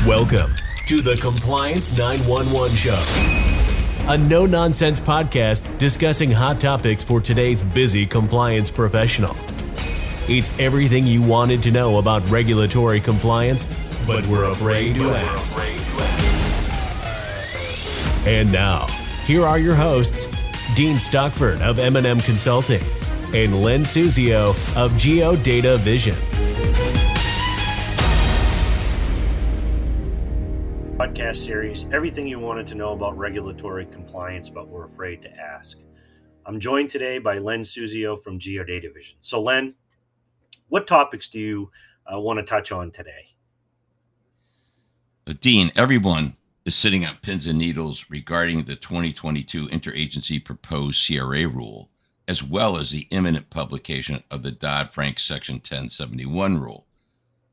Welcome to the Compliance 911 Show, a no-nonsense podcast discussing hot topics for today's busy compliance professional. It's everything you wanted to know about regulatory compliance, but we're afraid to ask. And now, here are your hosts, Dean Stockford of M&M Consulting and Len Suzio of Geodata Vision. Podcast series, everything you wanted to know about regulatory compliance, but were afraid to ask. I'm joined today by Len Suzio from Geodata Vision. So Len, what topics do you want to touch on today? Dean, everyone is sitting on pins and needles regarding the 2022 Interagency Proposed CRA Rule, as well as the imminent publication of the Dodd-Frank Section 1071 Rule.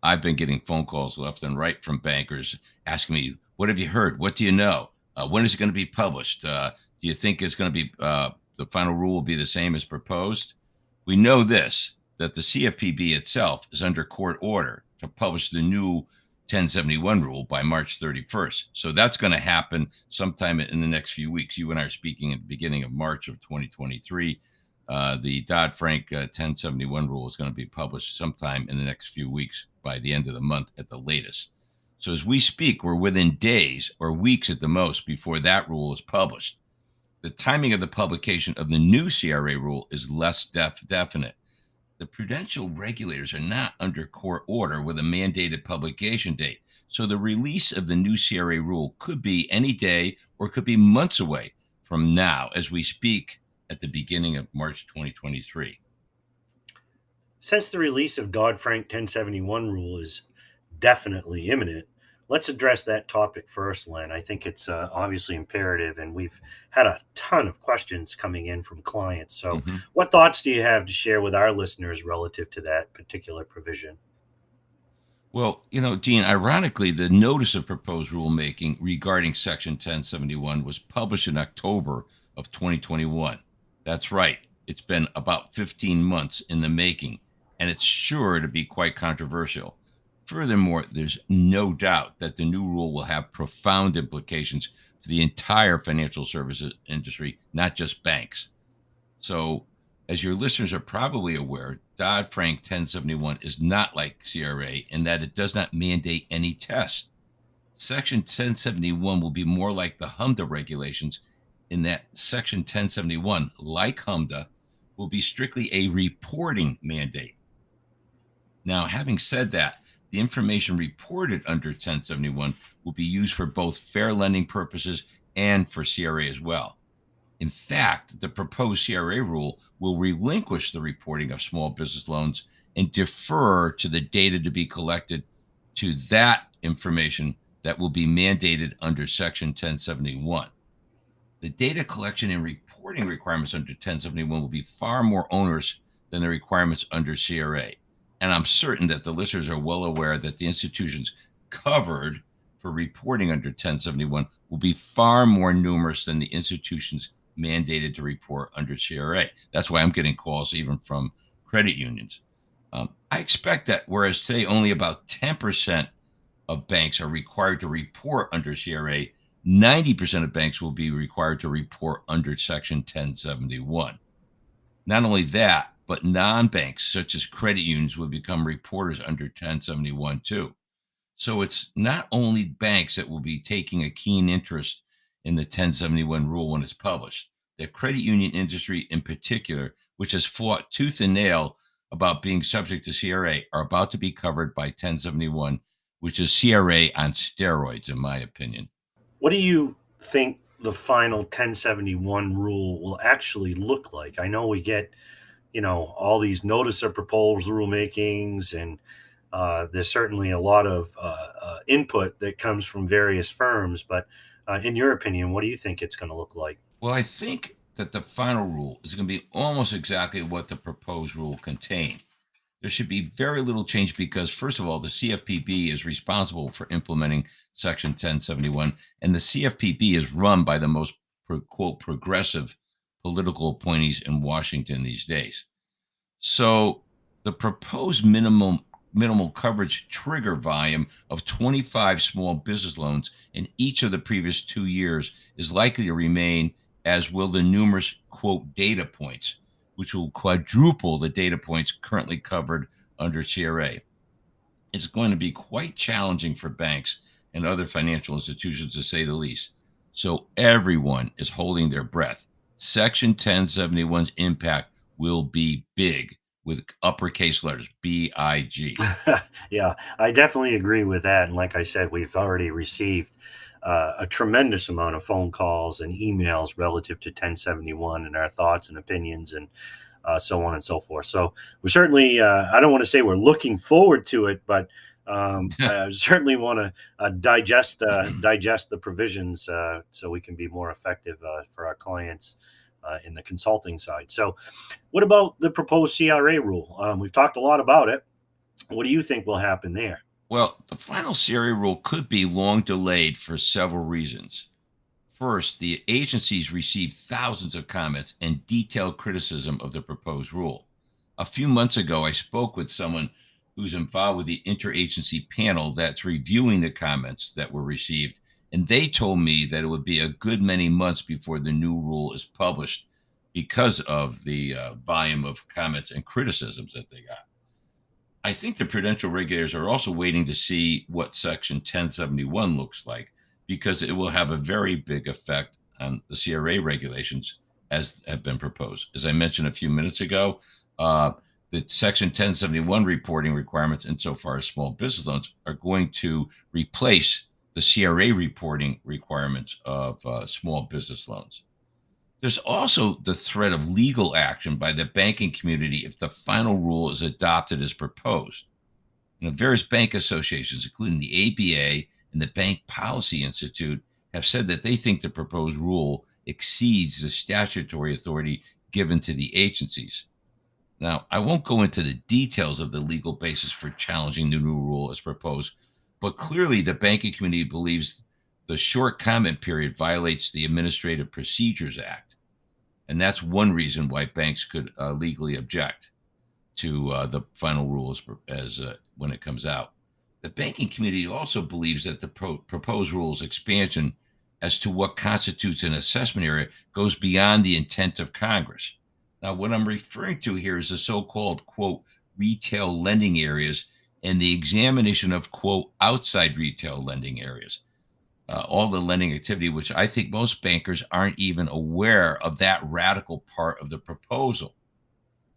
I've been getting phone calls left and right from bankers asking me, what have you heard? What do you know? When is it going to be published? Do you think it's going to be, the final rule will be the same as proposed? We know this, that the CFPB itself is under court order to publish the new 1071 rule by March 31st. So that's going to happen sometime in the next few weeks. You and I are speaking at the beginning of March of 2023. The Dodd-Frank 1071 rule is going to be published sometime in the next few weeks, by the end of the month at the latest. So as we speak, we're within days or weeks at the most before that rule is published. The timing of the publication of the new CRA rule is less definite. The prudential regulators are not under court order with a mandated publication date. So the release of the new CRA rule could be any day or could be months away from now as we speak at the beginning of March 2023. Since the release of Dodd-Frank 1071 rule is definitely imminent, let's address that topic first, Len. I think it's obviously imperative, and we've had a ton of questions coming in from clients. So what thoughts do you have to share with our listeners relative to that particular provision? Well, Dean, ironically, the notice of proposed rulemaking regarding Section 1071 was published in October of 2021. That's right. It's been about 15 months in the making, and it's sure to be quite controversial. Furthermore, there's no doubt that the new rule will have profound implications for the entire financial services industry, not just banks. So, as your listeners are probably aware, Dodd-Frank 1071 is not like CRA in that it does not mandate any test. Section 1071 will be more like the HMDA regulations in that Section 1071, like HMDA, will be strictly a reporting mandate. Now, having said that, the information reported under 1071 will be used for both fair lending purposes and for CRA as well. In fact, the proposed CRA rule will relinquish the reporting of small business loans and defer to the data to be collected to that information that will be mandated under Section 1071. The data collection and reporting requirements under 1071 will be far more onerous than the requirements under CRA. And I'm certain that the listeners are well aware that the institutions covered for reporting under 1071 will be far more numerous than the institutions mandated to report under CRA. That's why I'm getting calls even from credit unions. I expect that whereas today only about 10% of banks are required to report under CRA, 90% of banks will be required to report under Section 1071. Not only that, but non-banks such as credit unions will become reporters under 1071 too. So it's not only banks that will be taking a keen interest in the 1071 rule when it's published. The credit union industry in particular, which has fought tooth and nail about being subject to CRA, are about to be covered by 1071, which is CRA on steroids, in my opinion. What do you think the final 1071 rule will actually look like? I know we get all these notice of proposed rulemakings, and there's certainly a lot of input that comes from various firms. But in your opinion, what do you think it's going to look like? Well, I think that the final rule is going to be almost exactly what the proposed rule contained. There should be very little change because, first of all, the CFPB is responsible for implementing Section 1071, and the CFPB is run by the most, quote, progressive political appointees in Washington these days. So the proposed minimum minimal coverage trigger volume of 25 small business loans in each of the previous 2 years is likely to remain, as will the numerous, quote, data points, which will quadruple the data points currently covered under CRA. It's going to be quite challenging for banks and other financial institutions, to say the least. So everyone is holding their breath. Section 1071's impact will be big, with uppercase letters, BIG. Yeah, I definitely agree with that. And like I said, we've already received a tremendous amount of phone calls and emails relative to 1071 and our thoughts and opinions and so on and so forth. So we're certainly, I don't want to say we're looking forward to it, but I certainly want to digest the provisions so we can be more effective for our clients in the consulting side. So what about the proposed CRA rule? We've talked a lot about it. What do you think will happen there? Well, the final CRA rule could be long delayed for several reasons. First, the agencies received thousands of comments and detailed criticism of the proposed rule. A few months ago, I spoke with someone who's involved with the interagency panel that's reviewing the comments that were received, and they told me that it would be a good many months before the new rule is published because of the volume of comments and criticisms that they got. I think the prudential regulators are also waiting to see what Section 1071 looks like, because it will have a very big effect on the CRA regulations as have been proposed. As I mentioned a few minutes ago, the Section 1071 reporting requirements insofar as small business loans are going to replace the CRA reporting requirements of small business loans. There's also the threat of legal action by the banking community if the final rule is adopted as proposed. Various bank associations, including the ABA and the Bank Policy Institute, have said that they think the proposed rule exceeds the statutory authority given to the agencies. Now, I won't go into the details of the legal basis for challenging the new rule as proposed, but clearly the banking community believes the short comment period violates the Administrative Procedures Act. And that's one reason why banks could legally object to the final rule as when it comes out. The banking community also believes that the proposed rule's expansion as to what constitutes an assessment area goes beyond the intent of Congress. Now, what I'm referring to here is the so-called, quote, retail lending areas and the examination of, quote, outside retail lending areas. All the lending activity, which I think most bankers aren't even aware of that radical part of the proposal.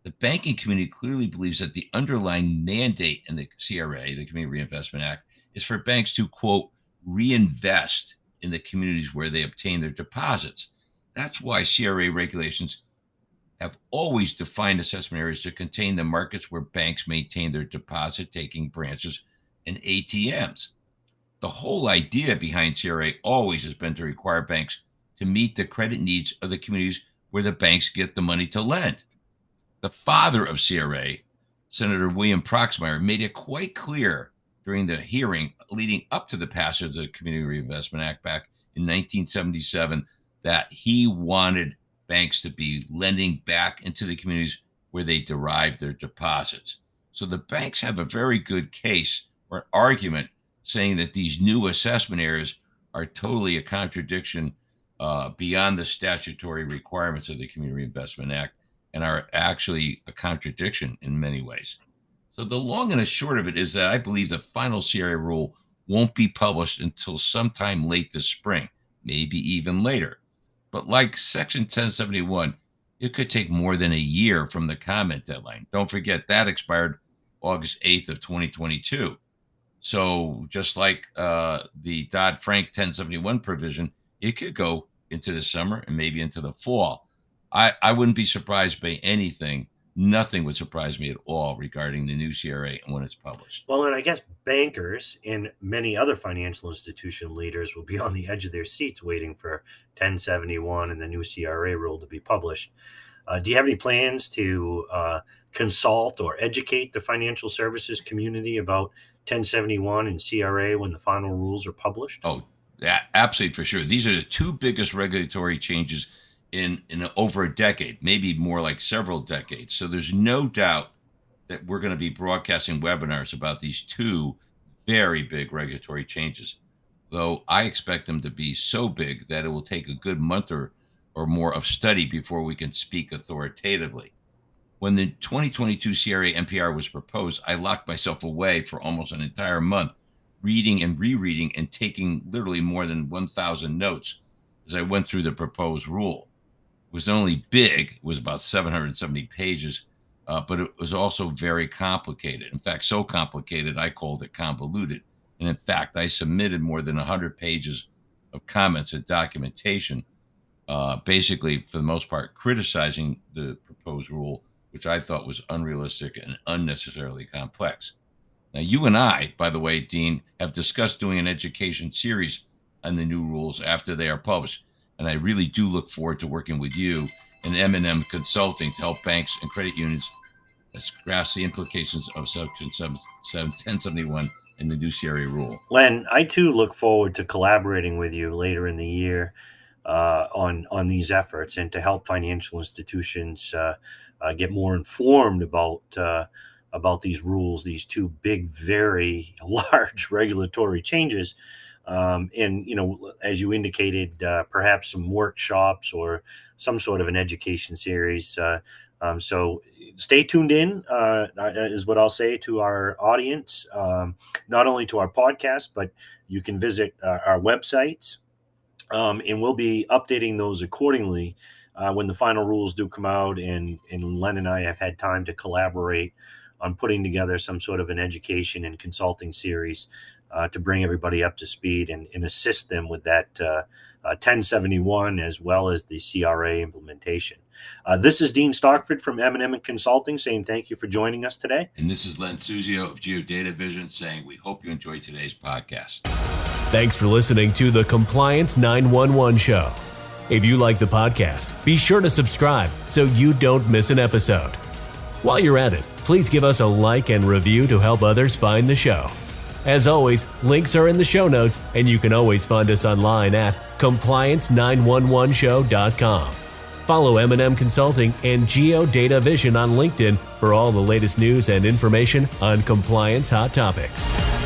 The banking community clearly believes that the underlying mandate in the CRA, the Community Reinvestment Act, is for banks to, quote, reinvest in the communities where they obtain their deposits. That's why CRA regulations have always defined assessment areas to contain the markets where banks maintain their deposit-taking branches and ATMs. The whole idea behind CRA always has been to require banks to meet the credit needs of the communities where the banks get the money to lend. The father of CRA, Senator William Proxmire, made it quite clear during the hearing leading up to the passage of the Community Reinvestment Act back in 1977 that he wanted banks to be lending back into the communities where they derive their deposits. So the banks have a very good case or argument saying that these new assessment areas are totally a contradiction beyond the statutory requirements of the Community Reinvestment Act and are actually a contradiction in many ways. So the long and the short of it is that I believe the final CRA rule won't be published until sometime late this spring, maybe even later. But like Section 1071, it could take more than a year from the comment deadline. Don't forget that expired August 8th of 2022. So just like the Dodd-Frank 1071 provision, it could go into the summer and maybe into the fall. I wouldn't be surprised by anything. Nothing would surprise me at all regarding the new CRA and when it's published. Well, and I guess bankers and many other financial institution leaders will be on the edge of their seats waiting for 1071 and the new CRA rule to be published. Do you have any plans to consult or educate the financial services community about 1071 and CRA when the final rules are published? Oh, yeah, absolutely, for sure. These are the two biggest regulatory changes in over a decade, maybe more like several decades. So there's no doubt that we're going to be broadcasting webinars about these two very big regulatory changes, though I expect them to be so big that it will take a good month or more of study before we can speak authoritatively. When the 2022 CRA NPR was proposed, I locked myself away for almost an entire month, reading and rereading and taking literally more than 1,000 notes as I went through the proposed rule. It was not only big, it was about 770 pages, but it was also very complicated. In fact, so complicated, I called it convoluted. And in fact, I submitted more than 100 pages of comments and documentation, basically, for the most part, criticizing the proposed rule, which I thought was unrealistic and unnecessarily complex. Now, you and I, by the way, Dean, have discussed doing an education series on the new rules after they are published. And I really do look forward to working with you and M&M Consulting to help banks and credit unions grasp the implications of Section 1071 and the new CRA rule. Len, I too look forward to collaborating with you later in the year on these efforts and to help financial institutions get more informed about these rules, these two big, very large regulatory changes. And, as you indicated, perhaps some workshops or some sort of an education series. So stay tuned in, is what I'll say to our audience, not only to our podcast, but you can visit our websites, and we'll be updating those accordingly when the final rules do come out. And Len and I have had time to collaborate on putting together some sort of an education and consulting series to bring everybody up to speed and assist them with that 1071 as well as the CRA implementation. This is Dean Stockford from M&M Consulting saying thank you for joining us today. And this is Len Suzio of Geodata Vision saying we hope you enjoyed today's podcast. Thanks for listening to the Compliance 911 Show. If you like the podcast, be sure to subscribe so you don't miss an episode. While you're at it, please give us a like and review to help others find the show. As always, links are in the show notes, and you can always find us online at compliance911show.com. Follow M&M Consulting and Geodata Vision on LinkedIn for all the latest news and information on compliance hot topics.